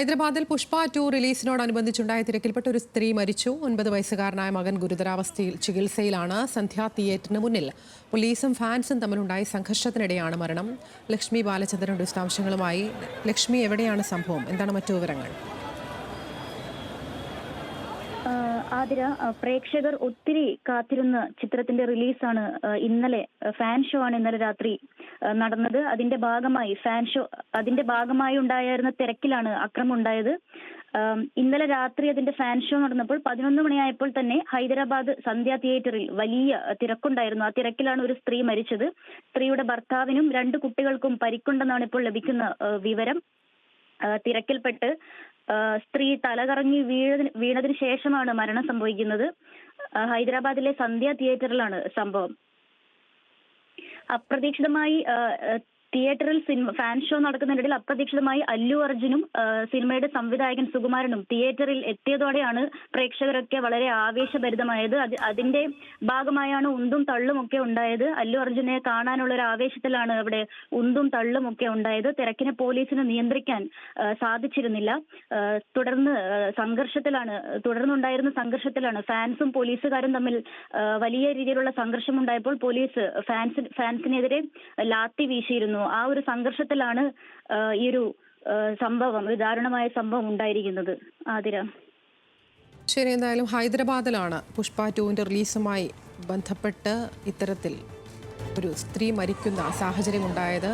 ഹൈദരാബാദിൽ പുഷ്പ 2 റിലീസിനോടനുബന്ധിച്ചുണ്ടായ തിരക്കിൽപ്പെട്ട ഒരു സ്ത്രീ മരിച്ചു. 9 വയസ്സുകാരനായ മകൻ ഗുരുതരാവസ്ഥയിൽ ചികിത്സയിലാണ്. സന്ധ്യ തിയേറ്ററിന് മുന്നിൽ പോലീസും ഫാൻസും തമ്മിലുണ്ടായ സംഘർഷത്തിനിടെയാണ് മരണം. ലക്ഷ്മി ബാലചന്ദ്രന്റെ വിശദാംശങ്ങളുമായി. ലക്ഷ്മി, എവിടെയാണ് സംഭവം? എന്താണ് മറ്റു വിവരങ്ങൾ? ആതിര, പ്രേക്ഷകർ ഒത്തിരി കാത്തിരുന്ന ചിത്രത്തിന്റെ റിലീസാണ് ഇന്നലെ. ഫാൻ ഷോ ആണ് ഇന്നലെ രാത്രി നടന്നത്. അതിന്റെ ഭാഗമായി ഉണ്ടായിരുന്ന തിരക്കിലാണ് അക്രമം ഉണ്ടായത്. ഇന്നലെ രാത്രി അതിന്റെ ഫാൻ ഷോ നടന്നപ്പോൾ 11 മണിയായപ്പോൾ തന്നെ ഹൈദരാബാദ് സന്ധ്യ തിയേറ്ററിൽ വലിയ തിരക്കുണ്ടായിരുന്നു. ആ തിരക്കിലാണ് ഒരു സ്ത്രീ മരിച്ചത്. സ്ത്രീയുടെ ഭർത്താവിനും 2 കുട്ടികൾക്കും പരിക്കുണ്ടെന്നാണ് ഇപ്പോൾ ലഭിക്കുന്ന വിവരം. തിരക്കിൽപ്പെട്ട് സ്ത്രീ തലകറങ്ങി വീണതിന് ശേഷമാണ് മരണം സംഭവിക്കുന്നത്. ഹൈദരാബാദിലെ സന്ധ്യ തിയേറ്ററിലാണ് സംഭവം. അപ്രതീക്ഷിതമായി തിയേറ്ററിൽ ഫാൻ ഷോ നടക്കുന്നതിനിടയിൽ അപ്രതീക്ഷിതമായി അല്ലു അർജുനും സിനിമയുടെ സംവിധായകൻ സുകുമാരനും തിയേറ്ററിൽ എത്തിയതോടെയാണ് പ്രേക്ഷകരൊക്കെ വളരെ ആവേശഭരിതമായത്. അതിന്റെ ഭാഗമായാണ് ഉന്തും തള്ളും ഒക്കെ ഉണ്ടായത്. അല്ലു അർജുനെ കാണാനുള്ള ഒരു ആവേശത്തിലാണ് അവിടെ ഉന്തും തള്ളും ഒക്കെ ഉണ്ടായത്. തിരക്കിനെ പോലീസിന് നിയന്ത്രിക്കാൻ സാധിച്ചിരുന്നില്ല. തുടർന്നുണ്ടായിരുന്ന സംഘർഷത്തിലാണ് ഫാൻസും പോലീസുകാരും തമ്മിൽ വലിയ രീതിയിലുള്ള സംഘർഷമുണ്ടായപ്പോൾ പോലീസ് ഫാൻസിനെതിരെ ലാത്തി വീശിയിരുന്നു. ആ ഒരു സംഘർഷത്തിലാണ് ഈ ഒരു ദാരുണമായ സംഭവം ഉണ്ടായിരിക്കുന്നത്. ആതിര, ശരി, എന്തായാലും ഹൈദരാബാദിലാണ് പുഷ്പ 2 റിലീസുമായി ബന്ധപ്പെട്ട് ഇത്തരത്തിൽ ഒരു സ്ത്രീ മരിക്കുന്ന സാഹചര്യം ഉണ്ടായത്.